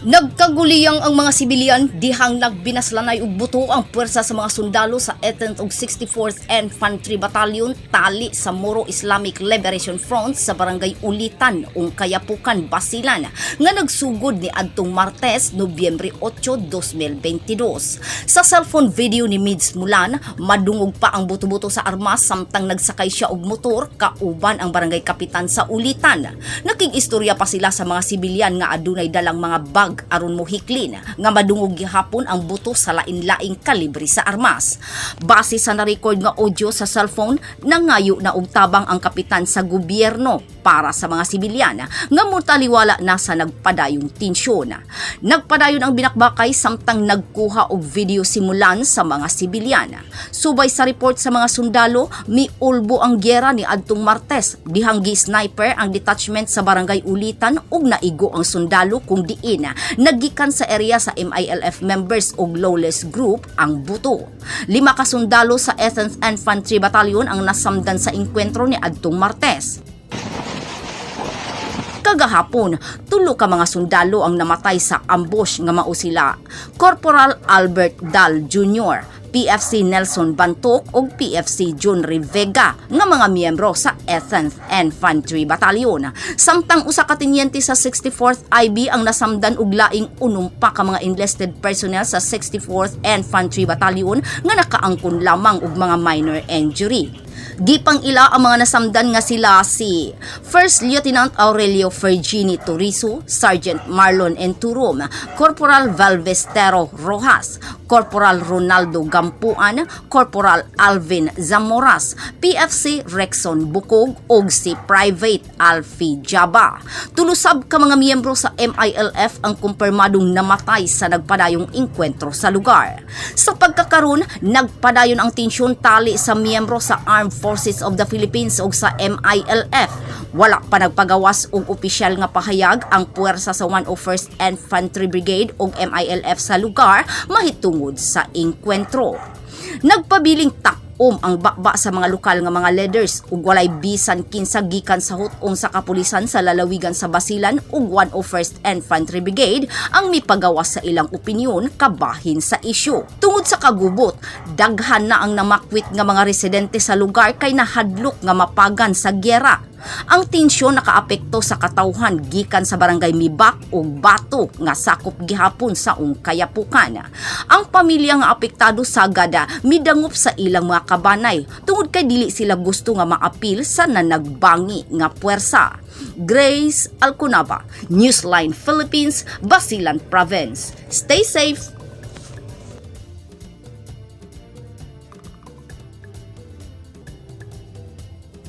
Nagkaguliyang ang mga sibilyan dihang nagbinaslanay og buto ang puwersa sa mga sundalo sa 18th ug 64th Infantry Battalion tali sa Moro Islamic Liberation Front sa barangay Ulitan ug Kayapukan, Basilan nga nagsugod ni adtong Martes, Nobyembre 8, 2022. Sa cellphone video ni Mids Mulan, madungog pa ang buto-buto sa armas samtang nagsakay siya og motor kauban ang barangay kapitan sa Ulitan. Nakig-istorya pa sila sa mga sibilyan nga adunay dalang mga bag aron mohiklin nga madungog gihapon ang buto sa lain-laing kalibre sa armas. Base sa na-record nga audio sa cellphone, nangayo na og tabang ang kapitan sa gobyerno para sa mga sibilyan nga mutaliwala na sa nagpadayong tensyon. Nagpadayon ang binakbakay samtang nagkuha og video simulan sa mga sibilyan. Subay sa report sa mga sundalo, miulbo ang gyera ni adtong Martes dihang gi-sniper ang detachment sa barangay Ulitan ug naigo ang sundalo kung diin naggikan sa area sa MILF members og lawless group ang buto. 5 ka sundalo sa 18th Infantry Battalion ang nasamdan sa engkwentro ni adtong Martes. Kagahapon, 3 ka mga sundalo ang namatay sa ambush nga mao sila Corporal Albert Dal Jr., PFC Nelson Bantok ug PFC John Rivega nga mga miyembro sa 18th Infantry Battalion. Samtang usa ka tenyente sa 64th IB ang nasamdan og laing 6 ka mga enlisted personnel sa 64th Infantry Battalion nga nakaangkon lamang og mga minor injury. Gipang ila ang mga nasamdan nga sila si First Lieutenant Aurelio Fergini Turizo, Sergeant Marlon Enturom, Corporal Valvestero Rojas, Corporal Ronaldo Gampuan, Corporal Alvin Zamoras, PFC Rexon Bukog ug si Private Alfie Jaba. Tulusab ka mga miyembro sa MILF ang kumpirmadong namatay sa nagpadayong engkwentro sa lugar. Sa pagkakaroon, nagpadayon ang tensyon tali sa miyembro sa Armed Forces of the Philippines ug sa MILF. Wala pa nagpagawas og opisyal nga pahayag ang puwersa sa 101st Infantry Brigade ug MILF sa lugar mahitungod sa engkwentro. Nagpabiling ang bakba sa mga lokal nga mga leaders ug walay bisan kinsa gikan sa hutong sa kapulisan sa lalawigan sa Basilan ug 101st Infantry Brigade ang mipagawas sa ilang opinyon kabahin sa isyu. Tungod sa kagubot, daghan na ang namakwit nga mga residente sa lugar kay nahadlok nga mapagan sa gyera. Ang tensyon nakaapekto sa katawhan gikan sa barangay Mibak ug Bato nga sakop gihapon sa Kayapukan. Ang pamilya nga apektado sagad midangup sa ilang mga kabanay tungod kay dili sila gusto nga maapil sa nanagbangi nga puwersa. Grace Alcunaba, Newsline Philippines, Basilan Province. Stay safe.